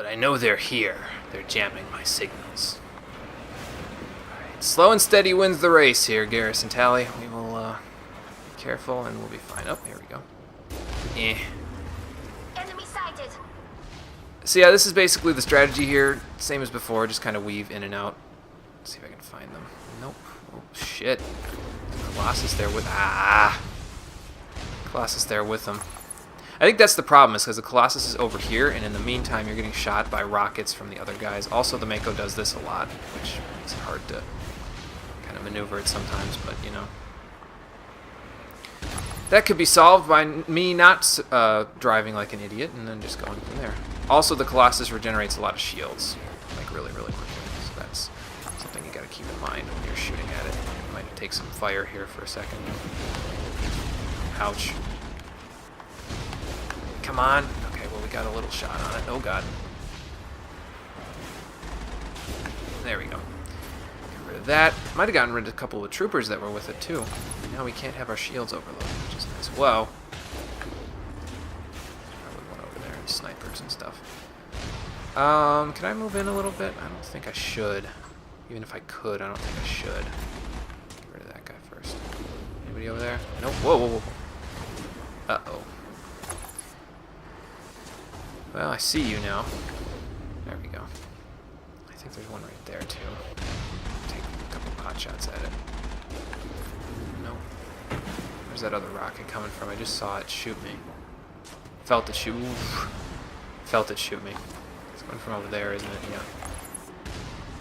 I know they're here. They're jamming my signals. Alright, slow and steady wins the race here, Garrison Tally. We will be careful and we'll be fine. Oh, here we go. Enemy sighted. So yeah, this is basically the strategy here. Same as before, just kind of weave in and out. Let's see if I can find them. Nope. Oh, shit. Colossus there with... Colossus there with them. I think that's the problem, is because the Colossus is over here, and in the meantime, you're getting shot by rockets from the other guys. Also, the Mako does this a lot, which makes it hard to kind of maneuver it sometimes, but, you know. That could be solved by me not driving like an idiot, and then just going from there. Also, the Colossus regenerates a lot of shields, like really, really quickly, so that's something you gotta keep in mind when you're shooting at it. It might take some fire here for a second. Ouch. Come on. Okay, well, we got a little shot on it. Oh, God. There we go. Get rid of that. Might have gotten rid of a couple of troopers that were with it, too. Now we can't have our shields overloaded, which is nice. Whoa. Probably one over there, and snipers and stuff. Can I move in a little bit? I don't think I should. Even if I could, I don't think I should. Get rid of that guy first. Anybody over there? Nope. Whoa, whoa, whoa. Uh-oh. Well, I see you now. There we go. I think there's one right there, too. Take a couple pot shots at it. Nope. Where's that other rocket coming from? I just saw it shoot me. Felt it shoot. Oof. Felt it shoot me. It's coming from over there, isn't it? Yeah.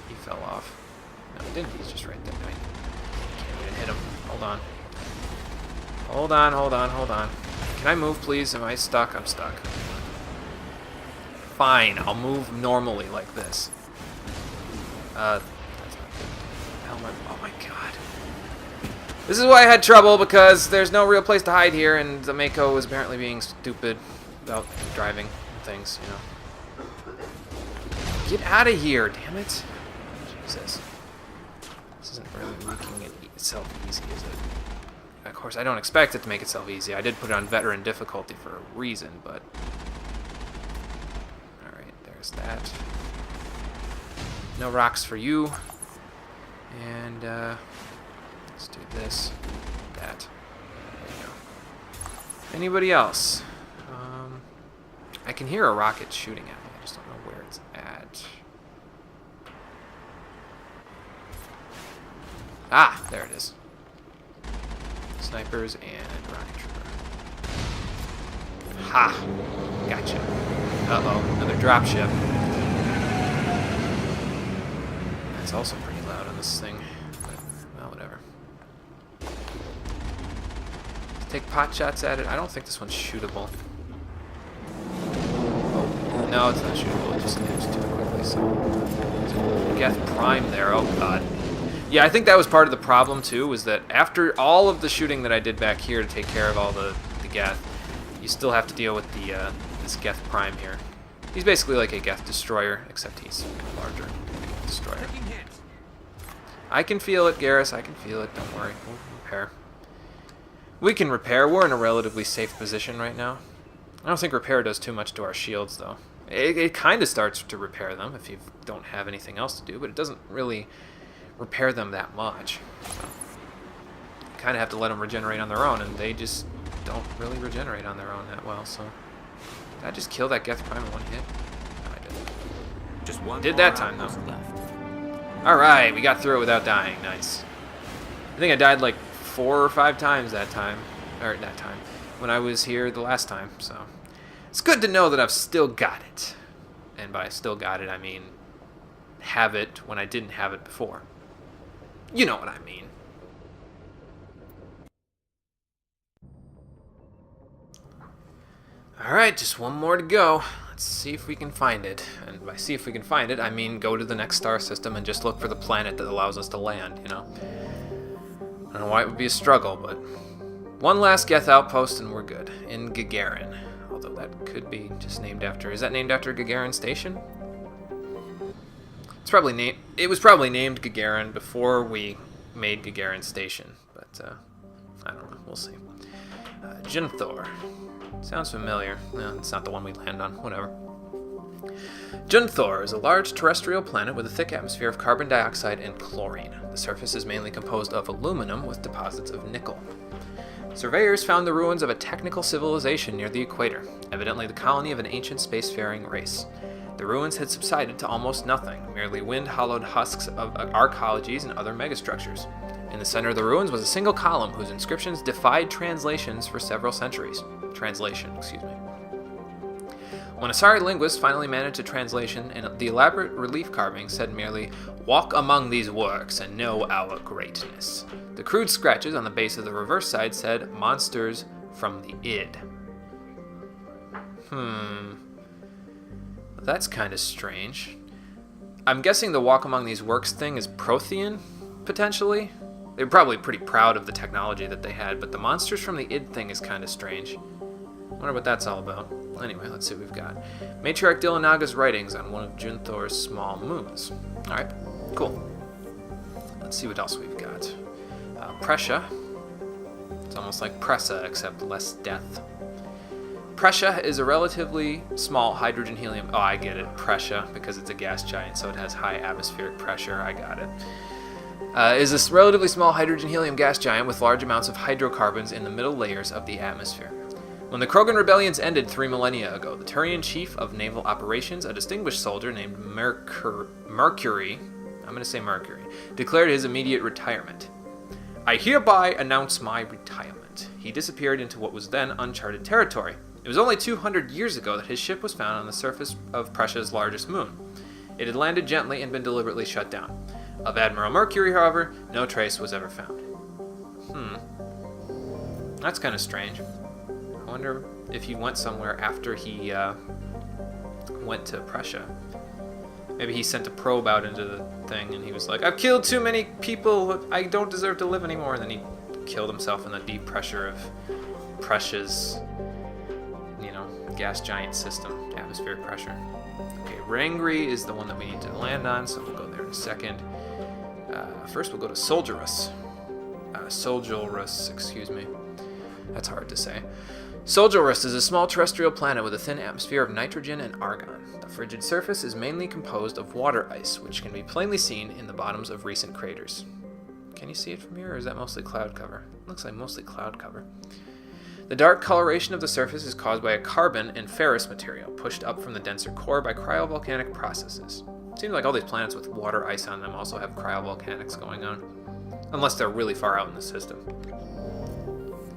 He fell off. No, he didn't. He's just right there. I can't even hit him. Hold on. Hold on, hold on, hold on. Can I move, please? Am I stuck? I'm stuck. Fine, I'll move normally like this. That's not good. Hell, oh my god. This is why I had trouble, because there's no real place to hide here, and the Mako was apparently being stupid about driving things, you know. Get out of here, damn it. Jesus. This isn't really making itself easy, is it? Of course, I don't expect it to make itself easy. I did put it on veteran difficulty for a reason, but... that. No rocks for you. And let's do this. That. There you go. Anybody else? I can hear a rocket shooting at me. I just don't know where it's at. Ah, there it is. Snipers and rocket trooper. Ha! Gotcha. Uh-oh, another dropship. That's also pretty loud on this thing. But, well, whatever. Let's take pot shots at it. I don't think this one's shootable. Oh, no, it's not shootable. It just moves too quickly, so... Geth Prime there. Oh, God. Yeah, I think that was part of the problem, too, was that after all of the shooting that I did back here to take care of all the Geth, you still have to deal with the... this Geth Prime here. He's basically like a Geth destroyer, except he's larger destroyer. I can feel it, Garrus. I can feel it. Don't worry. We'll repair. We can repair. We're in a relatively safe position right now. I don't think repair does too much to our shields, though. It kind of starts to repair them if you don't have anything else to do, but it doesn't really repair them that much. So you kind of have to let them regenerate on their own, and they just don't really regenerate on their own that well, so... Did I just kill that Geth Prime in one hit? No, I didn't. Just one did that time, though. Alright, we got through it without dying. Nice. I think I died like 4 or 5 times that time. Or that time. When I was here the last time, so... It's good to know that I've still got it. And by still got it, I mean... have it when I didn't have it before. You know what I mean. Alright, just one more to go. Let's see if we can find it. And by see if we can find it, I mean go to the next star system and just look for the planet that allows us to land, you know? I don't know why it would be a struggle, but... one last Geth outpost and we're good. In Gagarin. Although that could be just named after... Is that named after Gagarin Station? It's probably named... It was probably named Gagarin before we made Gagarin Station. But, I don't know. We'll see. Jinthor. Sounds familiar. No, it's not the one we land on. Whatever. Junthor is a large terrestrial planet with a thick atmosphere of carbon dioxide and chlorine. The surface is mainly composed of aluminum with deposits of nickel. Surveyors found the ruins of a technical civilization near the equator, evidently the colony of an ancient spacefaring race. The ruins had subsided to almost nothing, merely wind-hollowed husks of arcologies and other megastructures. In the center of the ruins was a single column whose inscriptions defied translations for several centuries. When Asari linguists finally managed a translation, and the elaborate relief carving said merely, "Walk among these works and know our greatness." The crude scratches on the base of the reverse side said, "Monsters from the id." That's kind of strange. I'm guessing the walk among these works thing is Prothean, potentially? They were probably pretty proud of the technology that they had, but the monsters from the id thing is kind of strange. I wonder what that's all about. Anyway, let's see what we've got. Matriarch Dillanaga's writings on one of Junthor's small moons. Alright, cool. Let's see what else we've got. Pressure. It's almost like Pressa, except less death. Pressure is a relatively small hydrogen-helium... Oh, I get it. Pressure, because it's a gas giant, so it has high atmospheric pressure. I got it. Is a relatively small hydrogen-helium gas giant with large amounts of hydrocarbons in the middle layers of the atmosphere. When the Krogan rebellions ended 3 millennia ago, the Turian chief of naval operations, a distinguished soldier named Mercury, declared his immediate retirement. "I hereby announce my retirement." He disappeared into what was then uncharted territory. It was only 200 years ago that his ship was found on the surface of Prussia's largest moon. It had landed gently and been deliberately shut down. Of Admiral Mercury, however, no trace was ever found. That's kind of strange. I wonder if he went somewhere after he went to Prussia. Maybe he sent a probe out into the thing and he was like, "I've killed too many people, I don't deserve to live anymore," and then he killed himself in the deep pressure of Prussia's, gas giant system, atmospheric pressure. Okay, Rangri is the one that we need to land on, so we'll go there in a second. First we'll go to Soljarus. That's hard to say. Soljarus is a small terrestrial planet with a thin atmosphere of nitrogen and argon. The frigid surface is mainly composed of water ice, which can be plainly seen in the bottoms of recent craters. Can you see it from here, or is that mostly cloud cover? It looks like mostly cloud cover. The dark coloration of the surface is caused by a carbon and ferrous material pushed up from the denser core by cryovolcanic processes. It seems like all these planets with water ice on them also have cryovolcanics going on. Unless they're really far out in the system.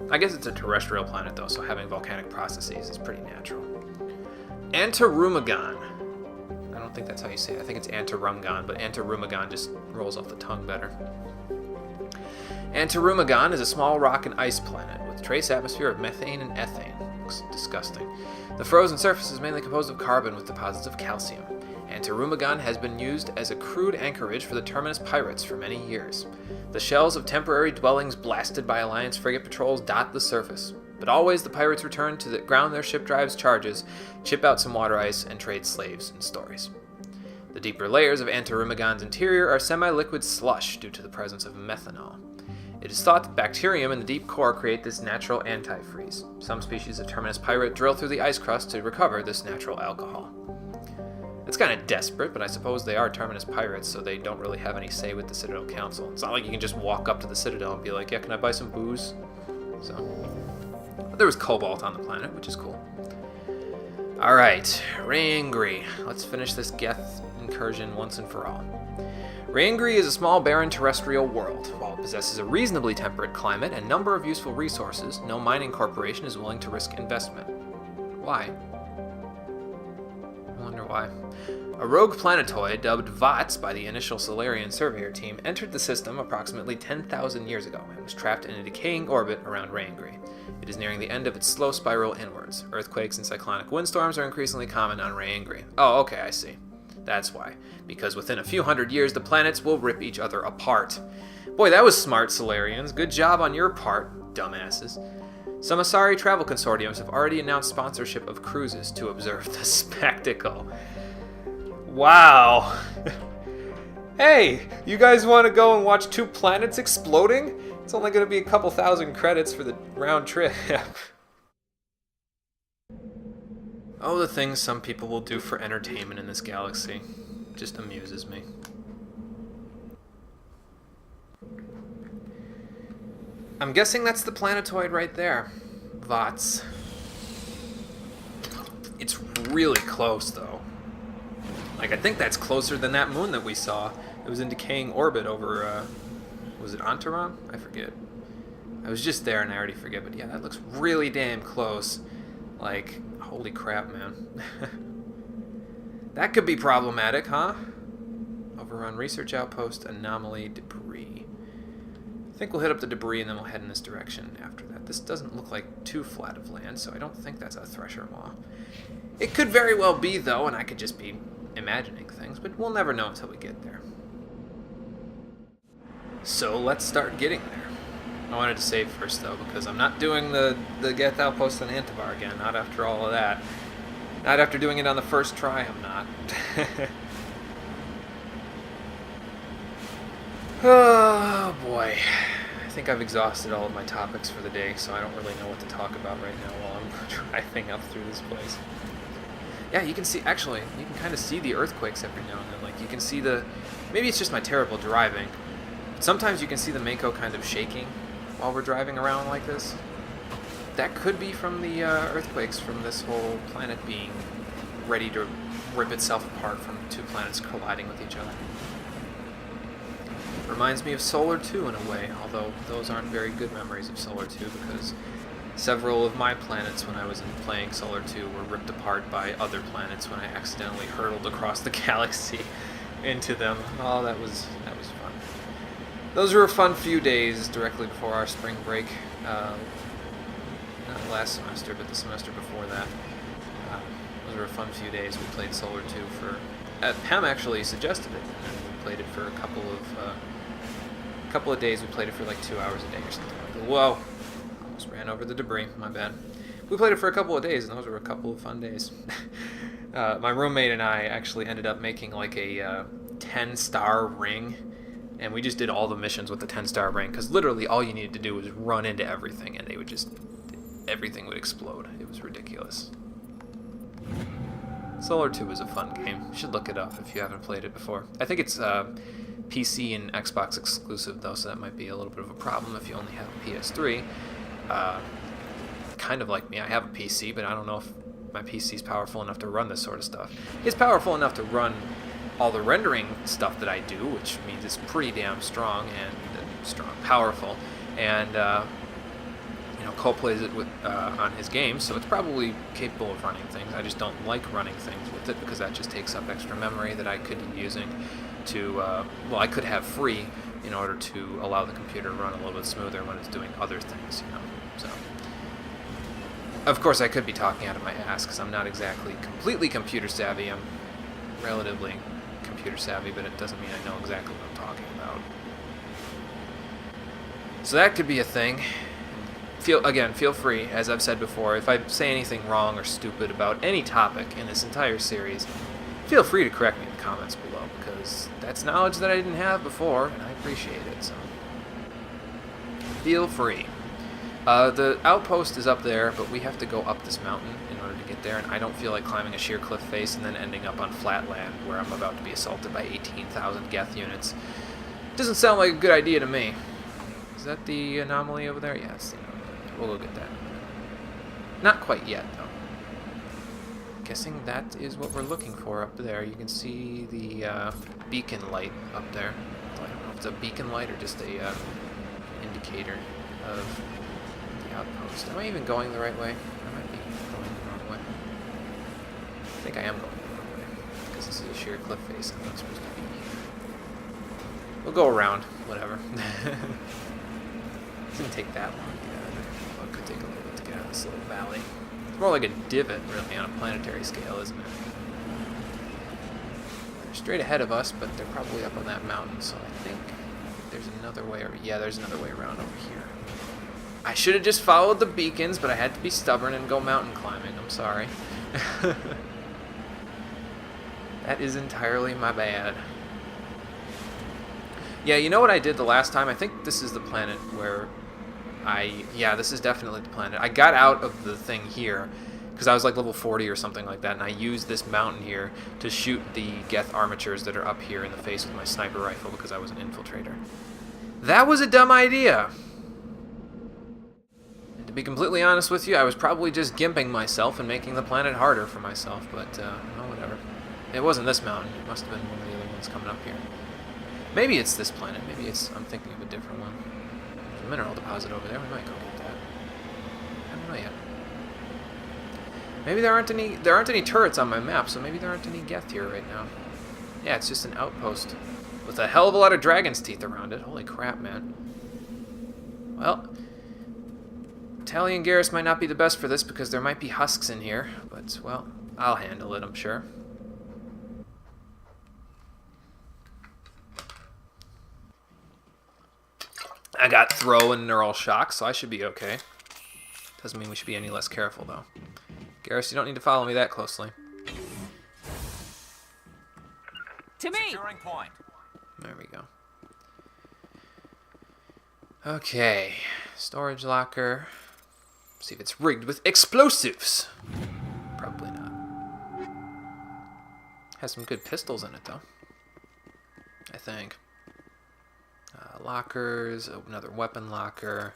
I guess it's a terrestrial planet, though, so having volcanic processes is pretty natural. Antarumagon. I don't think that's how you say it. I think it's Antarumgon, but Antarumagon just rolls off the tongue better. Antarumagon is a small rock and ice planet with trace atmosphere of methane and ethane. Looks disgusting. The frozen surface is mainly composed of carbon with deposits of calcium. Antarumagon has been used as a crude anchorage for the Terminus pirates for many years. The shells of temporary dwellings blasted by Alliance frigate patrols dot the surface, but always the pirates return to ground their ship drives charges, chip out some water ice, and trade slaves and stories. The deeper layers of Antarumagon's interior are semi-liquid slush due to the presence of methanol. It is thought that bacterium in the deep core create this natural antifreeze. Some species of Terminus pirate drill through the ice crust to recover this natural alcohol. It's kind of desperate, but I suppose they are Terminus pirates, so they don't really have any say with the Citadel Council. It's not like you can just walk up to the Citadel and be like, "Yeah, can I buy some booze?" But there was cobalt on the planet, which is cool. Alright, Rangri. Let's finish this Geth incursion once and for all. Rangri is a small, barren terrestrial world. While it possesses a reasonably temperate climate and number of useful resources, no mining corporation is willing to risk investment. Why? I wonder why. A rogue planetoid, dubbed VOTS by the initial Solarian surveyor team, entered the system approximately 10,000 years ago and was trapped in a decaying orbit around Rangri. It is nearing the end of its slow spiral inwards. Earthquakes and cyclonic windstorms are increasingly common on Rangri. Oh, okay, I see. That's why. Because within a few hundred years, the planets will rip each other apart. Boy, that was smart, Solarians. Good job on your part, dumbasses. Some Asari travel consortiums have already announced sponsorship of cruises to observe the spectacle. Wow. Hey, you guys want to go and watch 2 planets exploding? It's only going to be a couple thousand credits for the round trip. Oh, the things some people will do for entertainment in this galaxy. Just amuses me. I'm guessing that's the planetoid right there. Vots. It's really close, though. Like, I think that's closer than that moon that we saw. It was in decaying orbit over, was it Antibaar? I forget. I was just there and I already forget, but yeah, that looks really damn close. Like, holy crap, man. That could be problematic, huh? Overrun research outpost, anomaly, debris. I think we'll hit up the debris and then we'll head in this direction after that. This doesn't look like too flat of land, so I don't think that's a thresher maw. It could very well be, though, and I could just be imagining things, but we'll never know until we get there. So let's start getting there. I wanted to save first, though, because I'm not doing the Geth outpost on Antibaar again, not after all of that. Not after doing it on the first try, I'm not. Oh, boy. I think I've exhausted all of my topics for the day, so I don't really know what to talk about right now while I'm driving up through this place. Yeah, you can see, actually, you can kind of see the earthquakes every now and then. Like, you can see the, maybe it's just my terrible driving, but sometimes you can see the Mako kind of shaking while we're driving around like this. That could be from the earthquakes from this whole planet being ready to rip itself apart from two planets colliding with each other. Reminds me of Solar 2 in a way, although those aren't very good memories of Solar 2 because several of my planets when I was playing Solar 2 were ripped apart by other planets when I accidentally hurtled across the galaxy into them. Oh, that was fun. Those were a fun few days directly before our spring break. Not last semester, but the semester before that. Those were a fun few days. We played Solar 2 for... Pam actually suggested it, and we played it for a couple of days. We played it for like 2 hours a day or something like that. Whoa! Almost ran over the debris. My bad. We played it for a couple of days, and those were a couple of fun days. My roommate and I actually ended up making like a 10-star ring, and we just did all the missions with the 10-star ring, because literally all you needed to do was run into everything, and everything would explode. It was ridiculous. Solar 2 is a fun game. You should look it up if you haven't played it before. I think it's PC and Xbox exclusive, though, so that might be a little bit of a problem if you only have a PS3. Kind of like me, I have a PC, but I don't know if my PC is powerful enough to run this sort of stuff. It's powerful enough to run all the rendering stuff that I do, which means it's pretty damn strong and powerful. And Cole plays it with on his game, so it's probably capable of running things. I just don't like running things with it because that just takes up extra memory that I could be using to, I could have free in order to allow the computer to run a little bit smoother when it's doing other things, So, of course, I could be talking out of my ass because I'm not exactly completely computer savvy. I'm relatively computer savvy, but it doesn't mean I know exactly what I'm talking about. So that could be a thing. Feel free, as I've said before, if I say anything wrong or stupid about any topic in this entire series, feel free to correct me in the comments below, because that's knowledge that I didn't have before, and I appreciate it, so feel free. The outpost is up there, but we have to go up this mountain in order to get there, and I don't feel like climbing a sheer cliff face and then ending up on flat land where I'm about to be assaulted by 18,000 Geth units. Doesn't sound like a good idea to me. Is that the anomaly over there? Yeah, it's the anomaly. We'll go get that. Not quite yet, though. Guessing that is what we're looking for up there. You can see the beacon light up there. I don't know if it's a beacon light or just a indicator of the outpost. Am I even going the right way? I might be going the wrong way. I think I am going the wrong way because this is a sheer cliff face. I'm not supposed to be here. We'll go around. Whatever. It didn't take that long. It could take a little bit to get out of this little valley. It's more like a divot, really, on a planetary scale, isn't it? They're straight ahead of us, but they're probably up on that mountain, so I think there's another way. There's another way around over here. I should have just followed the beacons, but I had to be stubborn and go mountain climbing. I'm sorry. That is entirely my bad. Yeah, you know what I did the last time? I think this is the planet where this is definitely the planet. I got out of the thing here because I was like level 40 or something like that, and I used this mountain here to shoot the Geth armatures that are up here in the face with my sniper rifle because I was an infiltrator. That was a dumb idea. And to be completely honest with you, I was probably just gimping myself and making the planet harder for myself, but well, whatever. It wasn't this mountain. It must have been one of the other ones coming up here. Maybe it's this planet. Maybe it's... I'm thinking of a different one. There's a mineral deposit over there. We might go get that. I don't know yet. Maybe there aren't any turrets on my map, so maybe there aren't any Geth here right now. Yeah, it's just an outpost with a hell of a lot of dragon's teeth around it. Holy crap, man. Well, Tally and Garrus might not be the best for this because there might be husks in here, but, well, I'll handle it, I'm sure. I got throw and neural shock, so I should be okay. Doesn't mean we should be any less careful, though. Garrus, you don't need to follow me that closely. To me! Securing point. There we go. Okay. Storage locker. See if it's rigged with explosives. Probably not. Has some good pistols in it, though. I think. Lockers. Another weapon locker.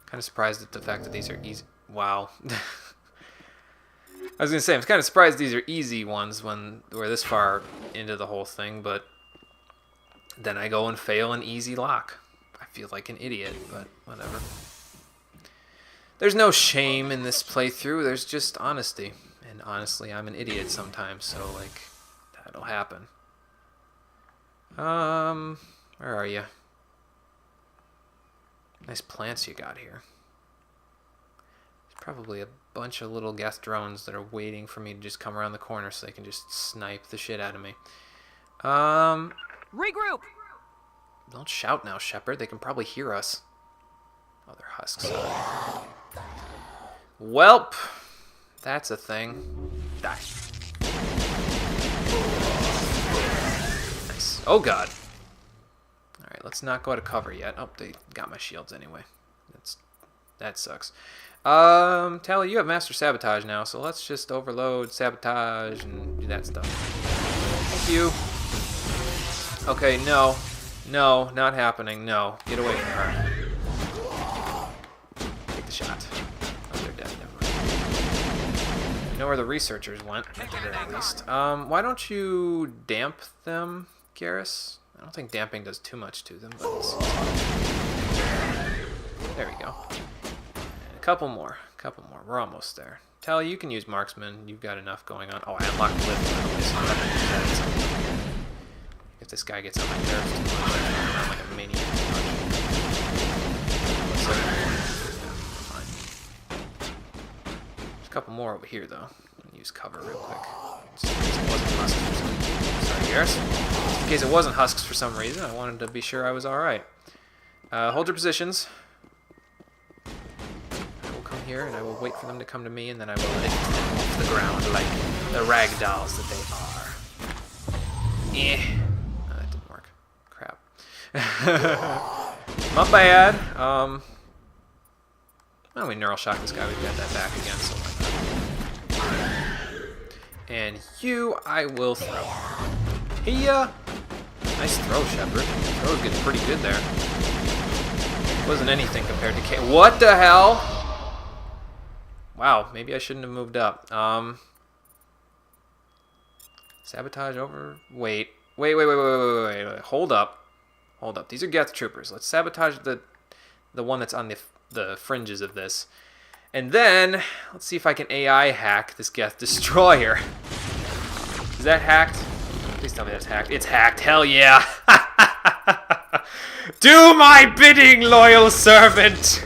Kind of surprised at the fact that these are easy. Wow. I was gonna say, I'm kind of surprised these are easy ones when we're this far into the whole thing, but then I go and fail an easy lock. I feel like an idiot, but whatever. There's no shame in this playthrough, there's just honesty. And honestly, I'm an idiot sometimes, so, like, that'll happen. Where are you? Nice plants you got here. There's probably a bunch of little Geth drones that are waiting for me to just come around the corner so they can just snipe the shit out of me. Regroup! Don't shout now, Shepard. They can probably hear us. Oh, they're husks. Welp! That's a thing. Die. Nice. Oh, God. Alright, let's not go out of cover yet. Oh, they got my shields anyway. That sucks. Tally, you have Master Sabotage now, so let's just overload Sabotage and do that stuff. Thank you. Okay, no. No, not happening. No. Get away from her. Take the shot. Oh, they're dead. Never mind. You know where the researchers went, at the very least. Why don't you damp them, Garrus? I don't think damping does too much to them, but let's... There we go. And a couple more. We're almost there. Tally, you can use marksman. You've got enough going on. Oh, I unlocked the lift. If this guy gets on my nerves too much, I'm around like a maniac. Fine. There's a couple more over here, though. I'm gonna use cover real quick. Just in case it wasn't husks for some reason. Sorry, Garrus. Just in case it wasn't husks for some reason, I wanted to be sure I was alright. Hold your positions. I will come here, and I will wait for them to come to me, and then I will lift them off the ground like the ragdolls that they are. Eh. Crap. Not bad. Well, we neural shock this guy. We've got that back again, so why not? And you, I will throw. Hiya! Nice throw, Shepard. Throw was getting pretty good there. Wasn't anything compared to K. What the hell? Wow, maybe I shouldn't have moved up. Sabotage over. Wait. Hold up. These are Geth troopers. Let's sabotage the one that's on the fringes of this. And then, let's see if I can AI hack this Geth destroyer. Is that hacked? Please tell me that's hacked. It's hacked. Hell yeah. Do my bidding, loyal servant.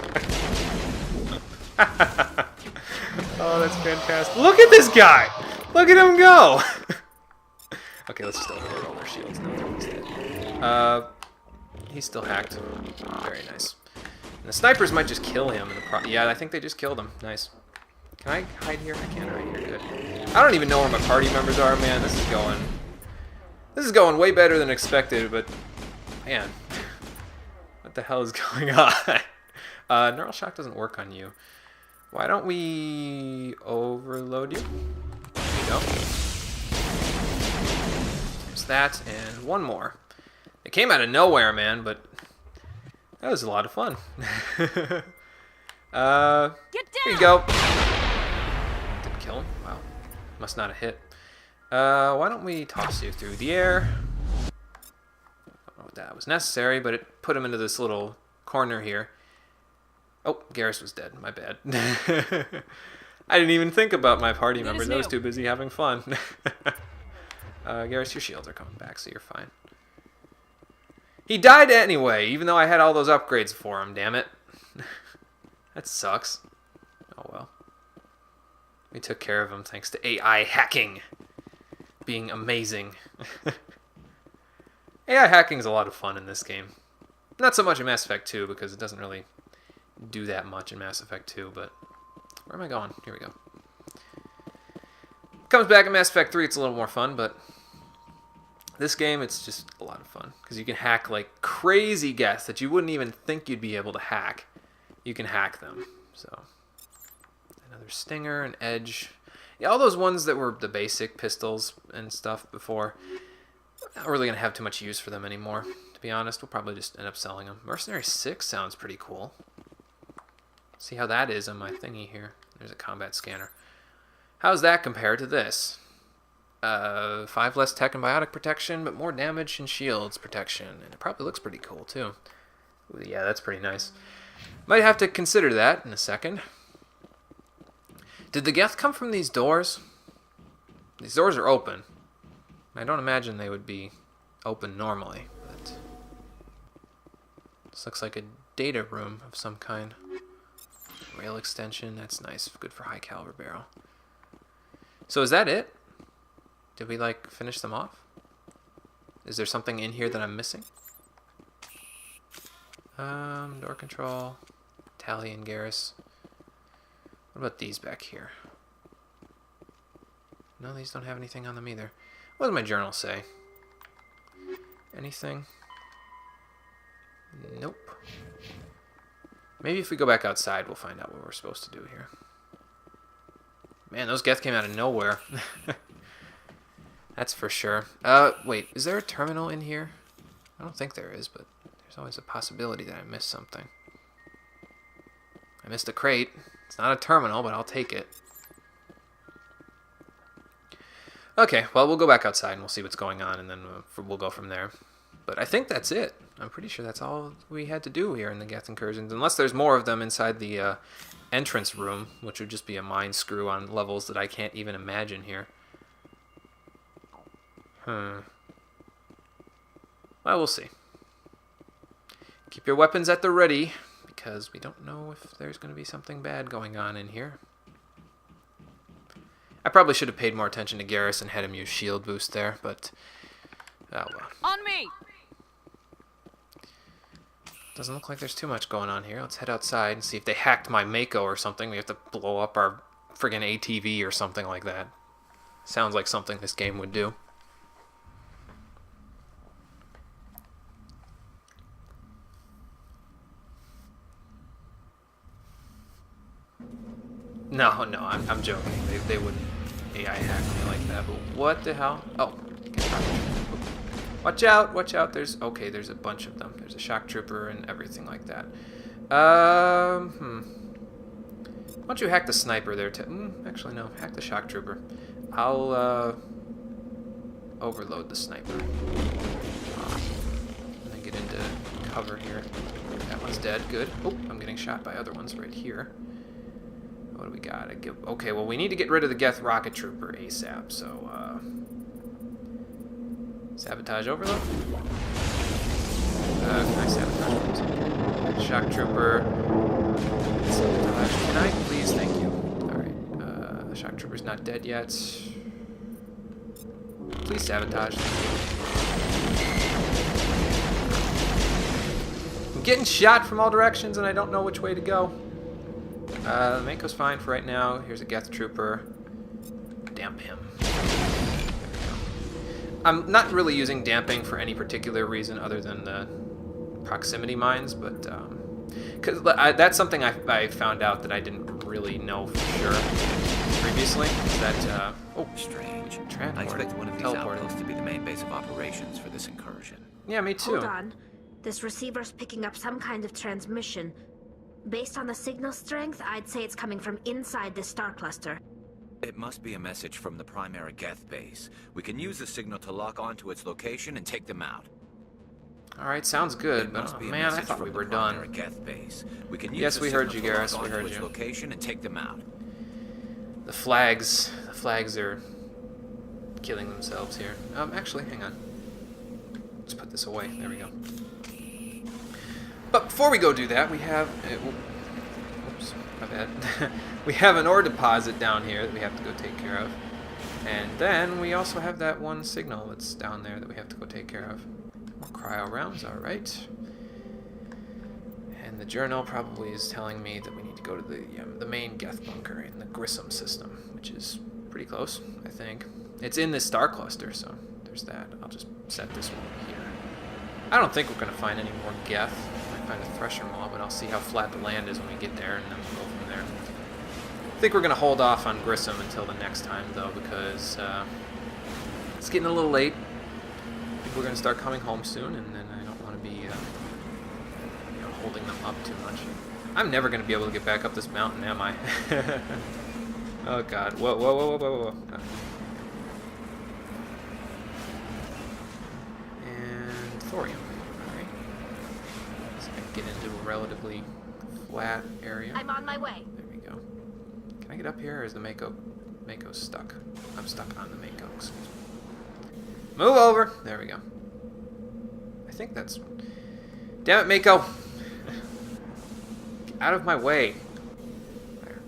Oh, that's fantastic. Look at this guy. Look at him go. Okay, let's just overload all their shields. No, he's dead. He's still hacked. Very nice. And the snipers might just kill him. Yeah, I think they just killed him. Nice. Can I hide here? I can't hide here. Good. I don't even know where my party members are, man. This is going way better than expected, but man, what the hell is going on? Neural shock doesn't work on you. Why don't we overload you? There you go. There's that, and one more. It came out of nowhere, man, but that was a lot of fun. Here you go. Didn't kill him. Wow. Must not have hit. Why don't we toss you through the air? I don't know if that was necessary, but it put him into this little corner here. Oh, Garrison was dead. My bad. I didn't even think about my party members. I was too busy having fun. Garrison, your shields are coming back, so you're fine. He died anyway, even though I had all those upgrades for him, damn it. That sucks. Oh well. We took care of him thanks to AI hacking being amazing. AI hacking is a lot of fun in this game. Not so much in Mass Effect 2 because it doesn't really do that much in Mass Effect 2, but where am I going? Here we go. Comes back in Mass Effect 3, it's a little more fun, but this game, it's just a lot of fun because you can hack like crazy Geth that you wouldn't even think you'd be able to hack. You can hack them. So another Stinger, an Edge. Yeah, all those ones that were the basic pistols and stuff before, not really gonna have too much use for them anymore. To be honest, we'll probably just end up selling them. Mercenary 6 sounds pretty cool. See how that is on my thingy here. There's a combat scanner. How's that compared to this? 5 less tech and biotic protection, but more damage and shields protection. And it probably looks pretty cool, too. Ooh, yeah, that's pretty nice. Might have to consider that in a second. Did the Geth come from these doors? These doors are open. I don't imagine they would be open normally, but this looks like a data room of some kind. Rail extension, that's nice. Good for high caliber barrel. So is that it? Did we, like, finish them off? Is there something in here that I'm missing? Door control, Tally and Garrison. What about these back here? No, these don't have anything on them either. What does my journal say? Anything? Nope. Maybe if we go back outside, we'll find out what we're supposed to do here. Man, those Geth came out of nowhere. That's for sure. Wait, is there a terminal in here? I don't think there is, but there's always a possibility that I missed something. I missed a crate. It's not a terminal, but I'll take it. Okay, well, we'll go back outside and we'll see what's going on, and then we'll go from there. But I think that's it. I'm pretty sure that's all we had to do here in the Geth incursions, unless there's more of them inside the entrance room, which would just be a mind screw on levels that I can't even imagine here. Well, we'll see. Keep your weapons at the ready, because we don't know if there's going to be something bad going on in here. I probably should have paid more attention to Garrison and had him use shield boost there, but oh well. On me! Doesn't look like there's too much going on here. Let's head outside and see if they hacked my Mako or something. We have to blow up our friggin' ATV or something like that. Sounds like something this game would do. No, I'm joking. They wouldn't AI hack me like that, but what the hell? Oh. Watch out, watch out. There's a bunch of them. There's a shock trooper and everything like that. Why don't you hack the sniper there, actually, no. Hack the shock trooper. I'll, overload the sniper. And then get into cover here. That one's dead. Good. Oh, I'm getting shot by other ones right here. What do we got? Okay, well, we need to get rid of the Geth rocket trooper ASAP, so, sabotage overload? Can I sabotage, please? Shock trooper. Sabotage. Can I? Please, thank you. Alright, the shock trooper's not dead yet. Please sabotage. I'm getting shot from all directions and I don't know which way to go. The Mako's fine for right now. Here's a Geth trooper. Damp him. I'm not really using damping for any particular reason other than the proximity mines, but because that's something I found out that I didn't really know for sure previously. Is that, oh, Strange. Transport. I expect one of these Teleported. outposts to be the main base of operations for this incursion. Yeah, me too. Hold on. This receiver's picking up some kind of transmission. Based on the signal strength, I'd say it's coming from inside this star cluster. It must be a message from the primary Geth base. We can use the signal to lock onto its location and take them out. Alright, sounds good, It but must be a man, I message thought from we the were primary done. Geth base. We can use Yes, the we heard signal you, to Garrus, lock we onto heard its you. location and take them out. The flags are killing themselves here. Actually, hang on. Let's put this away. There we go. But before we go do that, we have... oops, my bad. We have an ore deposit down here that we have to go take care of. And then we also have that one signal that's down there that we have to go take care of. More cryo rounds, alright. And the journal probably is telling me that we need to go to the main Geth bunker in the Garrison system, which is pretty close, I think. It's in this star cluster, so there's that. I'll just set this one here. I don't think we're going to find any more Geth. I might find a Thresher Maw, but I'll see how flat the land is when we get there, and then we'll go from there. I think we're going to hold off on Garrison until the next time, though, because it's getting a little late. People are going to start coming home soon, and then I don't want to be holding them up too much. I'm never going to be able to get back up this mountain, am I? Oh, God. Whoa, whoa, whoa, whoa, whoa, whoa. And thorium. Alright. So I can get into a relatively flat area. I'm on my way. There we go. Can I get up here, or is the Mako stuck? I'm stuck on the Mako. Excuse me. Move over! There we go. I think that's... Damn it, Mako! Get out of my way. There.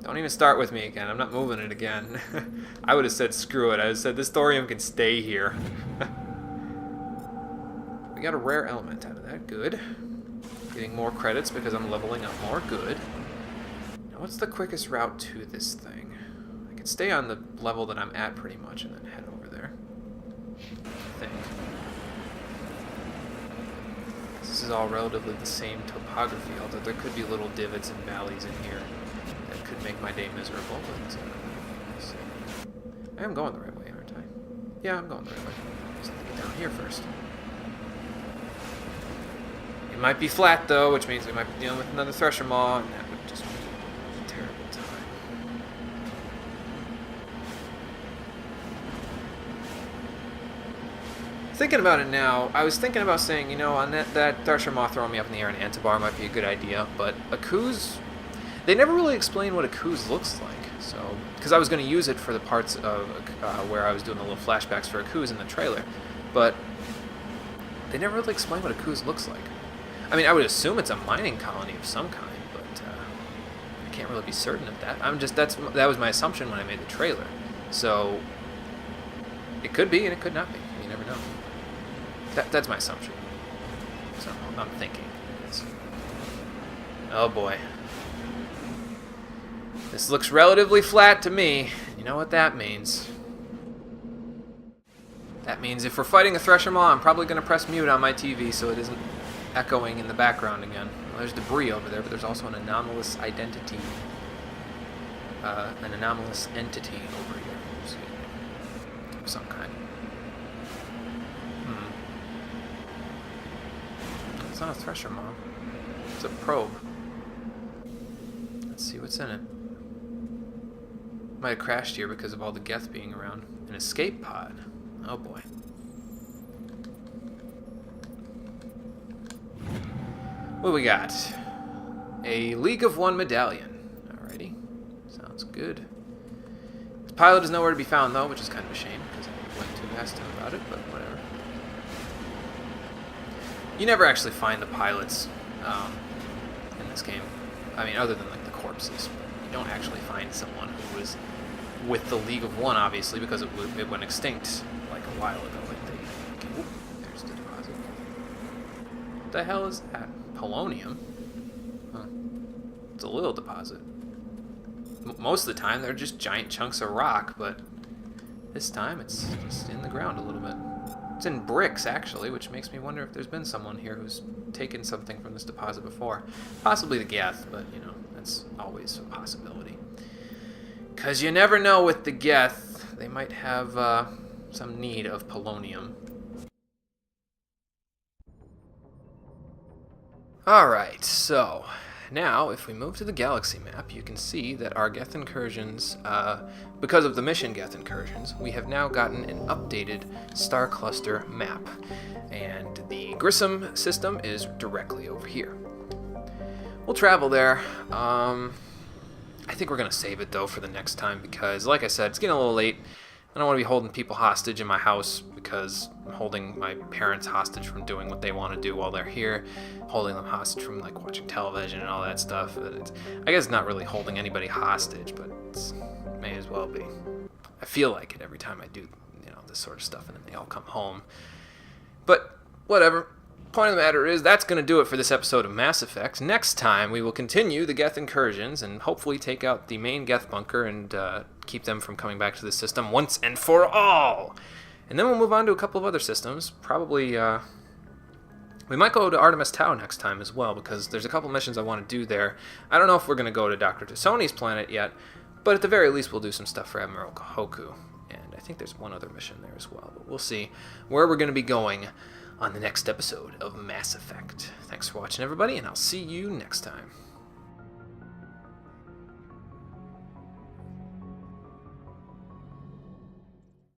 Don't even start with me again. I'm not moving it again. I would have said screw it. I would have said this thorium can stay here. We got a rare element out of that. Good. Getting more credits because I'm leveling up more. Good. Now, what's the quickest route to this thing? I could stay on the level that I'm at pretty much and then head over there. I think. This is all relatively the same topography, although there could be little divots and valleys in here that could make my day miserable, but we'll see. I am going the right way, aren't I? Yeah, I'm going the right way. Just have to get down here first. It might be flat, though, which means we might be dealing with another Thresher Maw, and that would just be a terrible time. Thinking about it now, I was thinking about saying, you know, on that Thresher Maw throwing me up in the air in Antibaar might be a good idea, but a Kuz... They never really explain what a Kuz looks like, so... Because I was going to use it for the parts of where I was doing the little flashbacks for a Kuz in the trailer, but they never really explain what a Kuz looks like. I mean, I would assume it's a mining colony of some kind, but I can't really be certain of that. That was my assumption when I made the trailer. So it could be and it could not be. You never know. That's my assumption. So I'm thinking. Oh boy. This looks relatively flat to me. You know what that means? That means if we're fighting a Thresher Maw, I'm probably going to press mute on my TV so it isn't echoing in the background again. Well, there's debris over there, but there's also an anomalous identity. An anomalous entity over here. Of some kind. It's not a Thresher Maw. It's a probe. Let's see what's in it. Might have crashed here because of all the Geth being around. An escape pod. Oh boy. What do we got? A League of One medallion. Alrighty. Sounds good. The pilot is nowhere to be found, though, which is kind of a shame, because I went to ask him about it, but whatever. You never actually find the pilots in this game. I mean, other than, like, the corpses. You don't actually find someone who was with the League of One, obviously, because it went extinct, like, a while ago. Like, okay, whoop, there's the deposit. What the hell is that? Polonium? Huh. It's a little deposit. Most of the time, they're just giant chunks of rock, but this time it's just in the ground a little bit. It's in bricks, actually, which makes me wonder if there's been someone here who's taken something from this deposit before. Possibly the Geth, but, you know, that's always a possibility. Because you never know with the Geth. They might have some need of polonium. Alright, so now if we move to the galaxy map, you can see that our Geth incursions, because of the mission Geth incursions, we have now gotten an updated star cluster map. And the Garrison system is directly over here. We'll travel there. I think we're going to save it, though, for the next time because, like I said, it's getting a little late. I don't want to be holding people hostage in my house because I'm holding my parents hostage from doing what they want to do while they're here, holding them hostage from like watching television and all that stuff. I guess it's not really holding anybody hostage, but it may as well be. I feel like it every time I do, you know, this sort of stuff, and then they all come home. But whatever. Point of the matter is, that's going to do it for this episode of Mass Effect. Next time, we will continue the Geth incursions and hopefully take out the main Geth bunker and keep them from coming back to the system once and for all. And then we'll move on to a couple of other systems. Probably, we might go to Artemis Tau next time as well, because there's a couple missions I want to do there. I don't know if we're going to go to Dr. Tassoni's planet yet, but at the very least, we'll do some stuff for Admiral Kahoku. And I think there's one other mission there as well, but we'll see where we're going to be going on the next episode of Mass Effect. Thanks for watching, everybody, and I'll see you next time.